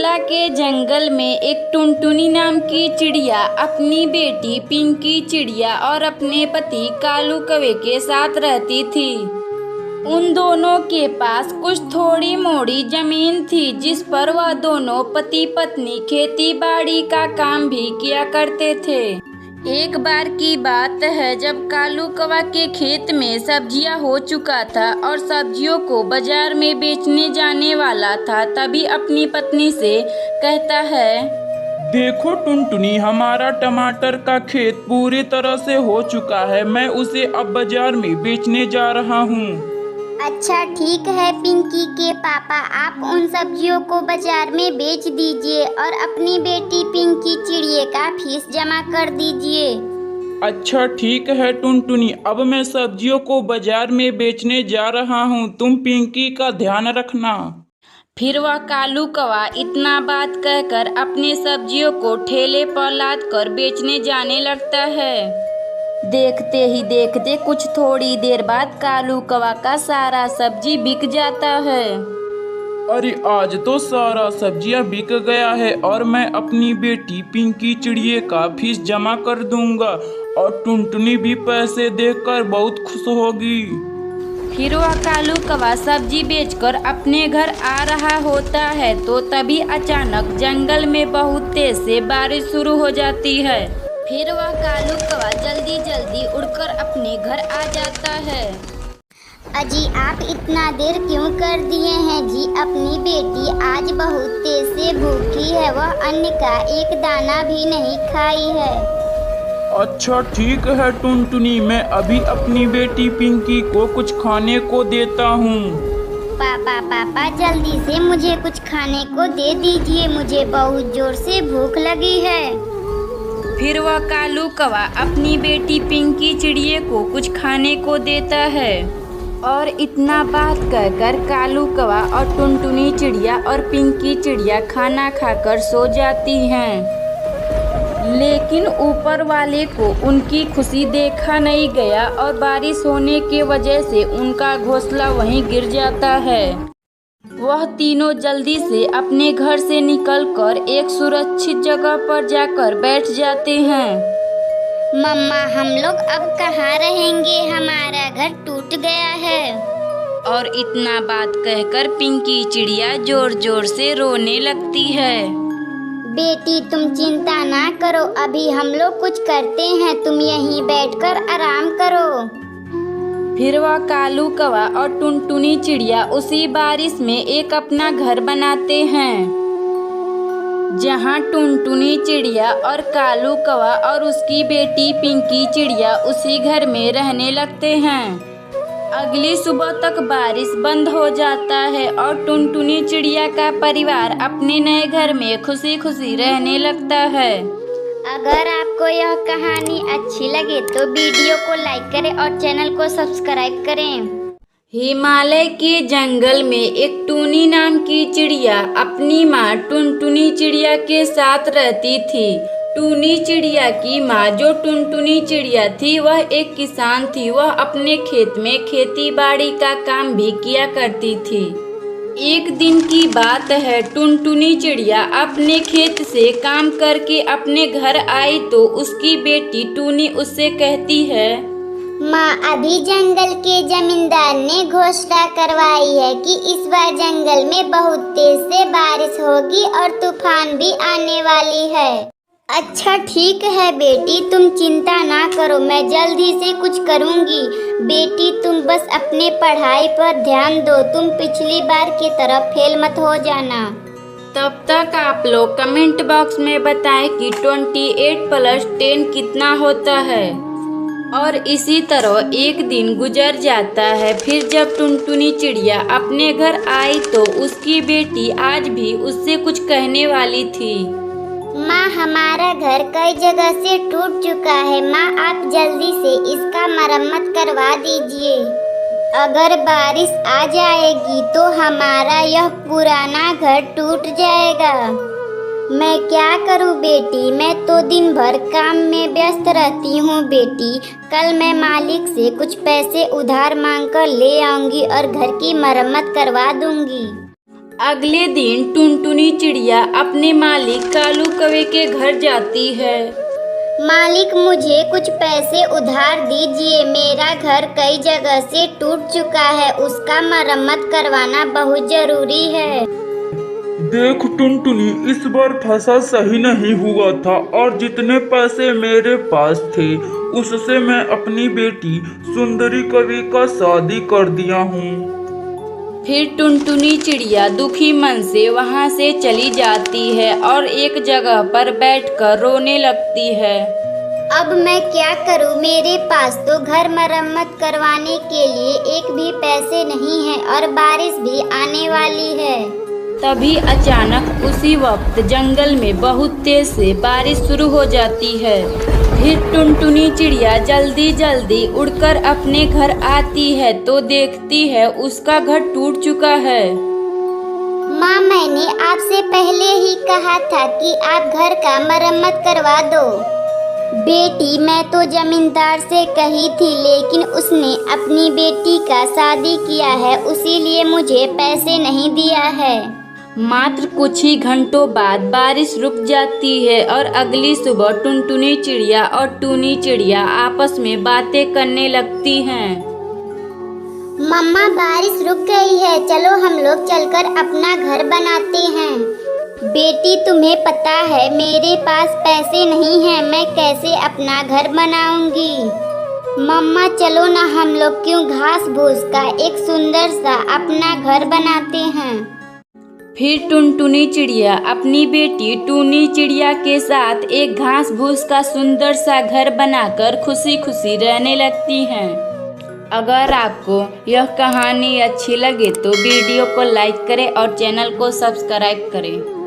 केरला के जंगल में एक टुनटुनी नाम की चिड़िया अपनी बेटी पिंकी चिड़िया और अपने पति कालू कौवे के साथ रहती थी। उन दोनों के पास कुछ थोड़ी मोड़ी जमीन थी जिस पर वह दोनों पति पत्नी खेती बाड़ी का काम भी किया करते थे। एक बार की बात है जब कालू कौवा के खेत में सब्जियां हो चुका था और सब्जियों को बाजार में बेचने जाने वाला था, तभी अपनी पत्नी से कहता है, देखो टुनटुनी, हमारा टमाटर का खेत पूरी तरह से हो चुका है। मैं उसे अब बाजार में बेचने जा रहा हूँ। अच्छा ठीक है पिंकी के पापा, आप उन सब्जियों को बाजार में बेच दीजिए और अपनी बेटी पिंकी चिड़िया का फीस जमा कर दीजिए। अच्छा ठीक है टुनटुनी, अब मैं सब्जियों को बाजार में बेचने जा रहा हूँ। तुम पिंकी का ध्यान रखना। फिर वह कालू कौवा इतना बात कहकर अपने सब्जियों को ठेले पर लाद कर बेचने जाने लगता है। देखते ही देखते कुछ थोड़ी देर बाद कालू कौवा का सारा सब्जी बिक जाता है। अरे आज तो सारा सब्जियां बिक गया है और मैं अपनी बेटी पिंकी चिड़िया का फीस जमा कर दूंगा और टुनटुनी भी पैसे देखकर बहुत खुश होगी। फिर वह कालू कौवा सब्जी बेचकर अपने घर आ रहा होता है तो तभी अचानक जंगल में बहुत तेज से बारिश शुरू हो जाती है। फिर वह कालू कौवा जल्दी जल्दी उड़कर अपने घर आ जाता है। अजी आप इतना देर क्यों कर दिए हैं जी? अपनी बेटी आज बहुत तेज से भूखी है, वह अन्न का एक दाना भी नहीं खाई है। अच्छा ठीक है टुनटुनी, मैं अभी अपनी बेटी पिंकी को कुछ खाने को देता हूँ। पापा जल्दी से मुझे कुछ खाने को दे दीजिए, मुझे बहुत जोर से भूख लगी है। फिर वह कालू कौवा अपनी बेटी पिंकी चिड़िया को कुछ खाने को देता है और इतना बात कहकर कालू कौवा और टुनटुनी चिड़िया और पिंकी चिड़िया खाना खाकर सो जाती हैं। लेकिन ऊपर वाले को उनकी खुशी देखा नहीं गया और बारिश होने की वजह से उनका घोंसला वहीं गिर जाता है। वह तीनों जल्दी से अपने घर से निकलकर एक सुरक्षित जगह पर जाकर बैठ जाते हैं। मम्मा हम लोग अब कहाँ रहेंगे? हमारा घर टूट गया है। और इतना बात कहकर पिंकी चिड़िया जोर जोर से रोने लगती है। बेटी तुम चिंता ना करो, अभी हम लोग कुछ करते हैं, तुम यहीं बैठकर आराम करो। फिर वह कालू कौवा और टुनटुनी चिड़िया उसी बारिश में एक अपना घर बनाते हैं, जहाँ टुनटुनी चिड़िया और कालू कौवा और उसकी बेटी पिंकी चिड़िया उसी घर में रहने लगते हैं। अगली सुबह तक बारिश बंद हो जाता है और टुनटुनी चिड़िया का परिवार अपने नए घर में खुशी खुशी रहने लगता है। अगर आपको यह कहानी अच्छी लगे तो वीडियो को लाइक करें और चैनल को सब्सक्राइब करें। हिमालय के जंगल में एक टूनी नाम की चिड़िया अपनी माँ टुनटुनी चिड़िया के साथ रहती थी। टूनी चिड़िया की माँ जो टुनटुनी चिड़िया थी वह एक किसान थी। वह अपने खेत में खेती बाड़ी का काम भी किया करती थी। एक दिन की बात है, टुनटुनी चिड़िया अपने खेत से काम करके अपने घर आई तो उसकी बेटी टूनी उससे कहती है, माँ अभी जंगल के जमींदार ने घोषणा करवाई है कि इस बार जंगल में बहुत तेज से बारिश होगी और तूफान भी आने वाली है। अच्छा ठीक है बेटी, तुम चिंता ना करो, मैं जल्दी से कुछ करूँगी। बेटी तुम बस अपने पढ़ाई पर ध्यान दो, तुम पिछली बार की तरह फेल मत हो जाना। तब तक आप लोग कमेंट बॉक्स में बताएं कि 28 + 10 कितना होता है। और इसी तरह एक दिन गुजर जाता है। फिर जब टुनटुनी चिड़िया अपने घर आई तो उसकी बेटी आज भी उससे कुछ कहने वाली थी। माँ हमारा घर कई जगह से टूट चुका है, माँ आप जल्दी से इसका मरम्मत करवा दीजिए। अगर बारिश आ जाएगी तो हमारा यह पुराना घर टूट जाएगा। मैं क्या करूँ बेटी, मैं तो दिन भर काम में व्यस्त रहती हूँ बेटी। कल मैं मालिक से कुछ पैसे उधार मांग कर ले आऊंगी और घर की मरम्मत करवा दूंगी। अगले दिन टुनटुनी चिड़िया अपने मालिक कालू कौवे के घर जाती है। मालिक, मुझे कुछ पैसे उधार दीजिए। मेरा घर कई जगह से टूट चुका है, उसका मरम्मत करवाना बहुत जरूरी है। देख टुनटुनी, इस बार फसल सही नहीं हुआ था और जितने पैसे मेरे पास थे उससे मैं अपनी बेटी सुंदरी कवि का शादी कर दिया हूँ। फिर टुनटुनी चिड़िया दुखी मन से वहाँ से चली जाती है और एक जगह पर बैठकर रोने लगती है। अब मैं क्या करूं? मेरे पास तो घर मरम्मत करवाने के लिए एक भी पैसे नहीं है और बारिश भी आने वाली है। तभी अचानक उसी वक्त जंगल में बहुत तेज से बारिश शुरू हो जाती है। फिर टुनटुनी चिड़िया जल्दी जल्दी उड़कर अपने घर आती है तो देखती है उसका घर टूट चुका है। माँ, मैंने आपसे पहले ही कहा था कि आप घर का मरम्मत करवा दो। बेटी, मैं तो जमींदार से कही थी, लेकिन उसने अपनी बेटी का शादी किया है, इसीलिए मुझे पैसे नहीं दिया है। मात्र कुछ ही घंटों बाद बारिश रुक जाती है और अगली सुबह टुनटुनी चिड़िया और टूनी चिड़िया आपस में बातें करने लगती हैं। मम्मा, बारिश रुक गई है, चलो हम लोग चलकर अपना घर बनाते हैं। बेटी, तुम्हें पता है मेरे पास पैसे नहीं हैं, मैं कैसे अपना घर बनाऊंगी। मम्मा, चलो ना, हम लोग क्यों घास फूस का एक सुंदर सा अपना घर बनाते हैं। फिर टुनटुनी चिड़िया अपनी बेटी टूनी चिड़िया के साथ एक घास फूस का सुंदर सा घर बनाकर खुशी खुशी रहने लगती हैं। अगर आपको यह कहानी अच्छी लगे तो वीडियो को लाइक करें और चैनल को सब्सक्राइब करें।